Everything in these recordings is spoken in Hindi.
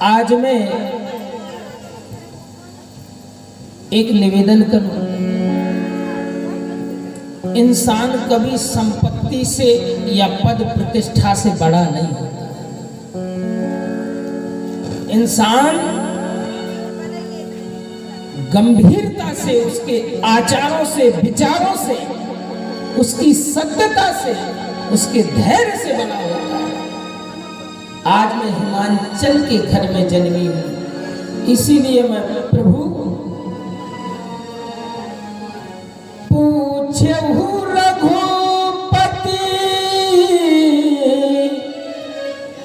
आज मैं एक निवेदन करूं। इंसान कभी संपत्ति से या पद प्रतिष्ठा से बड़ा नहीं होता। इंसान गंभीरता से, उसके आचारों से, विचारों से, उसकी सत्यता से, उसके धैर्य से बना होता है। आज मैं हिमाचल के घर में जन्मी हूं, इसीलिए मैं प्रभु पूछहु रघुपति।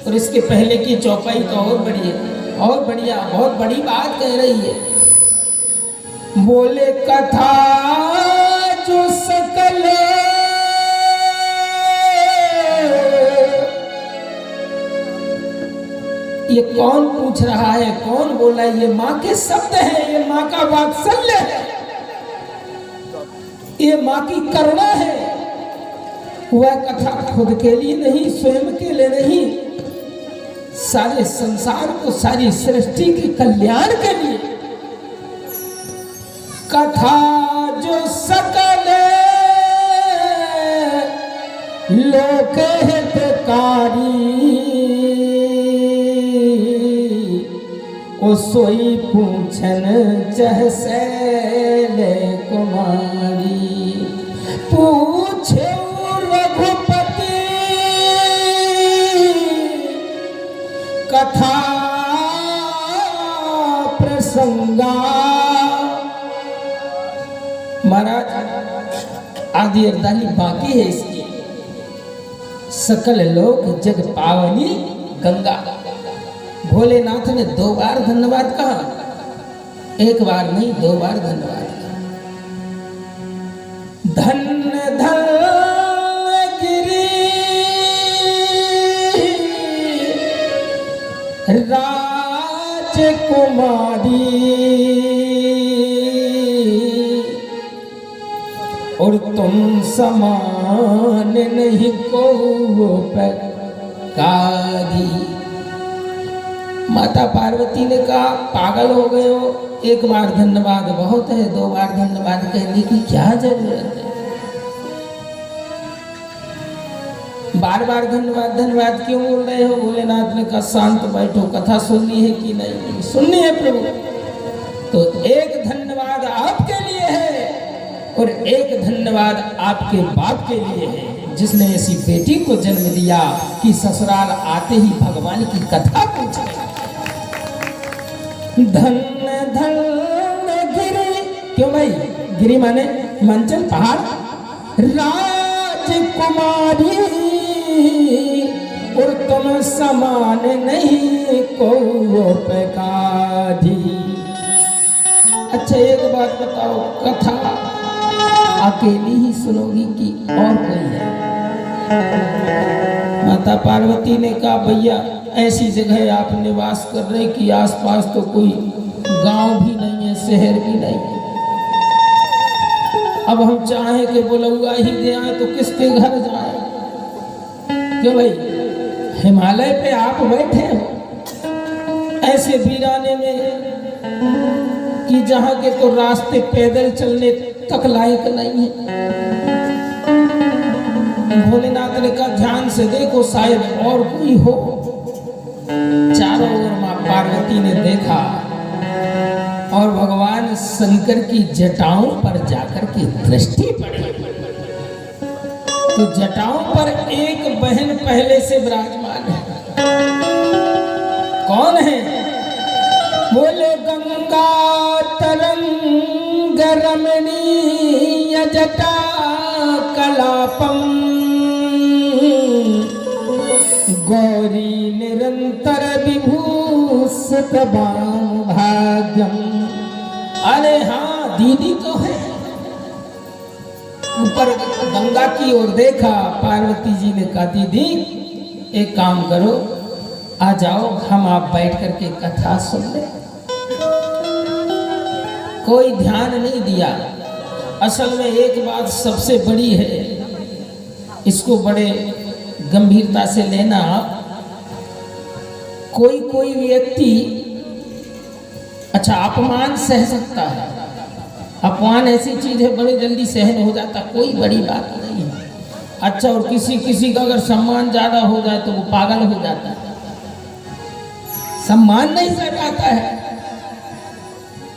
और इसके पहले की चौपाई तो और बढ़िया बहुत बड़ी बात कह रही है। बोले कथा जो सकल ये कौन पूछ रहा है, कौन बोला? ये माँ के शब्द है, ये माँ का वात्सल्य है, ये माँ की करुणा है। वह कथा खुद के लिए नहीं, स्वयं के लिए नहीं, सारे संसार को, सारी सृष्टि के कल्याण के लिए। कथा जो सकल लोक हितकारी, ओ सोई पूछन चह शैल कुमारी। पूछे रघुपति कथा प्रसंगा। महाराज आदि अरदाली बाकी है इसकी। सकल लोक जग पावनी गंगा। भोलेनाथ ने 2 बार धन्यवाद कहा, 1 बार नहीं 2 बार धन्यवाद कहा। धन्य धन्य गिरी राजकुमारी, और तुम समान नहीं को कारी। माता पार्वती ने कहा पागल हो गए हो, 1 बार धन्यवाद बहुत है, 2 बार धन्यवाद कहने की क्या जरूरत है? बार बार धन्यवाद क्यों बोल रहे हो? भोलेनाथ ने कहा शांत बैठो, कथा सुननी है कि नहीं? सुननी है प्रभु। तो 1 धन्यवाद आपके लिए है और 1 धन्यवाद आपके बाप के लिए है, जिसने ऐसी बेटी को जन्म दिया कि ससुराल आते ही भगवान की कथा पूछे। धन्य धन्य गिरी, क्यों भाई? गिरी माने हिमाचल पहाड़। राजकुमारी, और तुम समान नहीं को पैकारी। अच्छा एक बात बताओ, कथा अकेली ही सुनोगी कि और कोई है? माता पार्वती ने कहा भैया ऐसी जगह आप निवास कर रहे कि आसपास तो कोई गांव भी नहीं है, शहर भी नहीं है। अब हम चाहें कि बुलौआ ही दे आए तो किसके घर जाए? क्यों भाई? हिमालय पे आप बैठे हो ऐसे वीराने में कि जहां के तो रास्ते पैदल चलने तक लायक नहीं है। भोलेनाथ ने कहा ध्यान से देखो, शायद और कोई हो। चारों ओर मां पार्वती ने देखा और भगवान शंकर की जटाओं पर जाकर के दृष्टि पड़ी। तो जटाओं पर एक बहन पहले से विराजमान है। कौन है? बोले गंगा तरंग रमणीय जटा कलापम, गौरी निरंतर विभूषित बाम भाग्यम। अरे हाँ दीदी तो है। ऊपर गंगा की ओर देखा, पार्वती जी ने कहा दीदी एक काम करो, आ जाओ हम आप बैठ करके कथा सुन ले। कोई ध्यान नहीं दिया। असल में एक बात सबसे बड़ी है, इसको बड़े गंभीरता से लेना। कोई कोई व्यक्ति अच्छा अपमान सह सकता है, अपमान ऐसी चीज है बड़ी जल्दी सहन हो जाता, कोई बड़ी बात नहीं है। अच्छा, और किसी किसी का अगर सम्मान ज्यादा हो जाए तो वो पागल हो जाता है, सम्मान नहीं सह पाता है।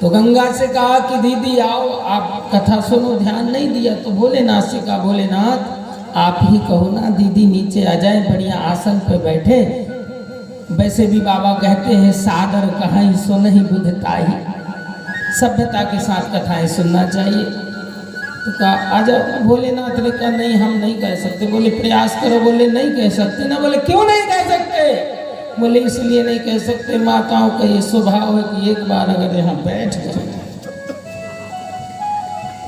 तो गंगा से कहा कि दीदी आओ आप कथा सुनो, ध्यान नहीं दिया। तो भोलेनाथ से कहा भोलेनाथ आप ही कहो ना, दीदी नीचे आ जाए, बढ़िया आसन पे बैठे। वैसे भी बाबा कहते हैं सादर कहाई सुनहि बुद्धता ही, सभ्यता के साथ कथाएं सुनना चाहिए। तो कहा आ जाओ। भोलेनाथ ने कहा नहीं हम नहीं कह सकते। बोले प्रयास करो। बोले नहीं कह सकते ना। बोले क्यों नहीं कह सकते? बोले इसलिए नहीं कह सकते, माताओं का ये स्वभाव है कि एक बार अगर यहाँ बैठ गए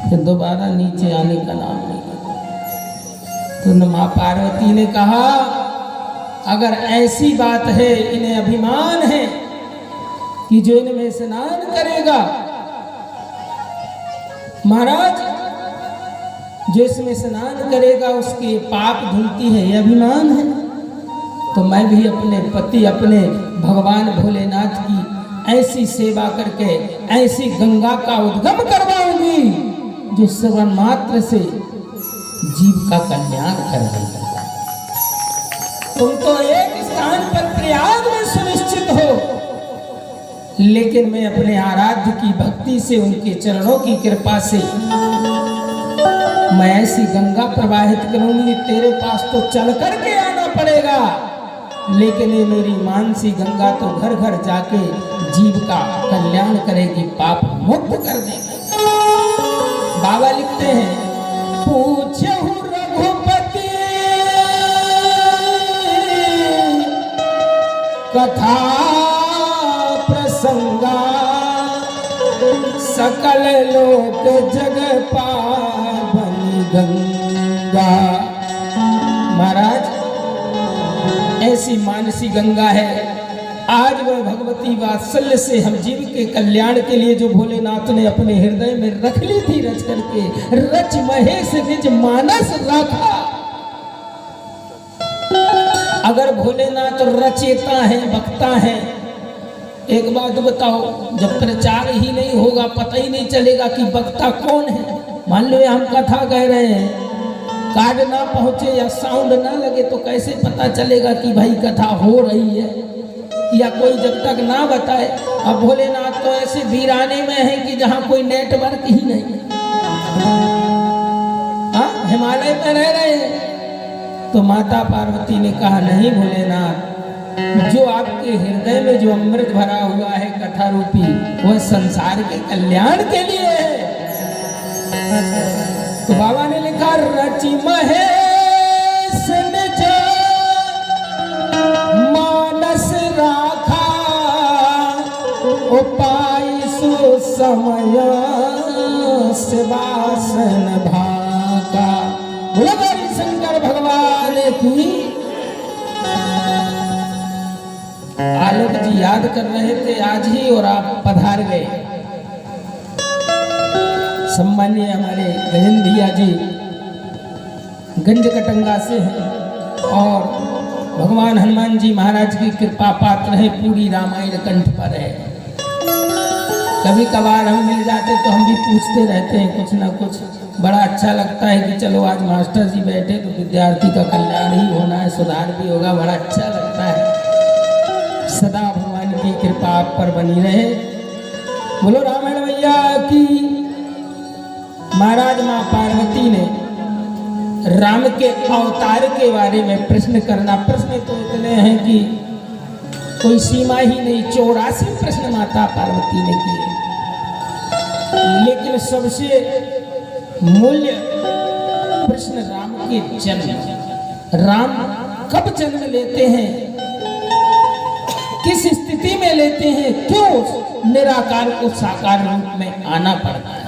फिर दोबारा नीचे आने का नाम नहीं। तो माँ पार्वती ने कहा अगर ऐसी बात है, इन्हें अभिमान है कि जो इनमें स्नान करेगा, महाराज जो इसमें स्नान करेगा उसके पाप धुलती है, ये अभिमान है। तो मैं भी अपने पति अपने भगवान भोलेनाथ की ऐसी सेवा करके ऐसी गंगा का उद्गम करवाऊंगी जो श्रवण मात्र से जीव का कल्याण कर देगा। तुम तो एक स्थान पर प्रयाग में सुनिश्चित हो, लेकिन मैं अपने आराध्य की भक्ति से, उनके चरणों की कृपा से मैं ऐसी गंगा प्रवाहित करूंगी, तेरे पास तो चल करके आना पड़ेगा, लेकिन ये मेरी मानसी गंगा तो घर घर जाके जीव का कल्याण करेगी, पाप मुक्त कर देगी। बाबा लिखते हैं पूछहु रघुपति कथा प्रसंगा, सकल लोक जग पावनी गंगा। महाराज ऐसी मानसी गंगा है, आज वह भगवती वात्सल्य से हम जीव के कल्याण के लिए जो भोलेनाथ ने अपने हृदय में रख ली थी, रच करके रच महेश निज मानस रखा। अगर भोलेनाथ रचेता है, वक्ता है, एक बात बताओ, जब प्रचार ही नहीं होगा, पता ही नहीं चलेगा कि वक्ता कौन है। मान लो हम कथा कह रहे हैं, कार्ड ना पहुंचे या साउंड ना लगे तो कैसे पता चलेगा कि भाई कथा हो रही है, या कोई जब तक ना बताए। अब भोलेनाथ तो ऐसे वीराने में है कि जहां कोई नेटवर्क ही नहीं, हाँ हिमालय में रह रहे हैं। तो माता पार्वती ने कहा नहीं भोलेनाथ, जो आपके हृदय में जो अमृत भरा हुआ है कथा रूपी, वह संसार के कल्याण के लिए है। तो बाबा ने लिखा रचि महेश निज मानस राखा, उपाय सु समय शिवासन भाका। बोला गौरी शंकर भगवान की। आलोक जी याद कर रहे थे आज ही और आप पधार गए। सम्मानीय हमारे गजेंद्र भैया जी गंज कटंगा से हैं और भगवान हनुमान जी महाराज की कृपा पात्र है, पूरी रामायण कंठ पर है। कभी कभार हम मिल जाते तो हम भी पूछते रहते हैं कुछ ना कुछ, बड़ा अच्छा लगता है कि चलो आज मास्टर जी बैठे तो विद्यार्थी का कल्याण ही होना है, सुधार भी होगा, बड़ा अच्छा लगता है। सदा भगवान की कृपा आप पर बनी रहे। बोलो रामायण भैया की। महाराज माँ पार्वती ने राम के अवतार के बारे में प्रश्न करना, प्रश्न तो इतने हैं कि कोई सीमा ही नहीं, 84 प्रश्न माता पार्वती ने किए, लेकिन सबसे मूल्य प्रश्न राम के जन्म। राम कब जन्म लेते हैं, किस स्थिति में लेते हैं, क्यों निराकार को साकार रूप में आना पड़ता है।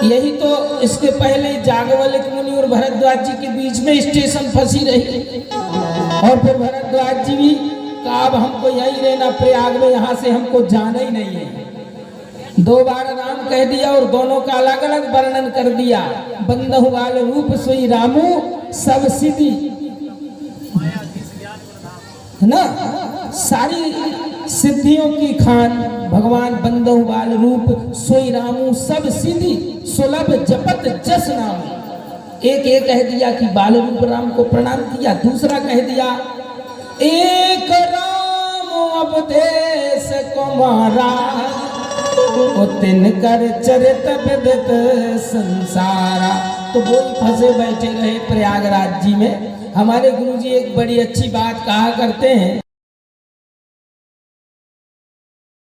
यही तो इसके पहले जागवल्क्य मुनि और भरद्वाज जी के बीच में स्टेशन फंसी रही, और फिर भरद्वाज जी भी कहा अब हमको यही रहना प्रयाग में, यहाँ से हमको जाना ही नहीं है। 2 बार राम कह दिया और दोनों का अलग अलग वर्णन कर दिया। बंधु वाल रूप सोई रामू सब सिद्धि। है ना, सारी सिद्धियों की खान भगवान बंदो बाल रूप सोई रामू सब सिद्धि सुलभ जपत जस नाम। एक एक कह दिया कि बाल रूप राम को प्रणाम किया, दूसरा कह दिया एक राम उपदेश कुमारा तिन कर चरित विदित संसारा। तो वो ही फंसे बैठे रहे प्रयागराज जी में। हमारे गुरुजी एक बड़ी अच्छी बात कहा करते हैं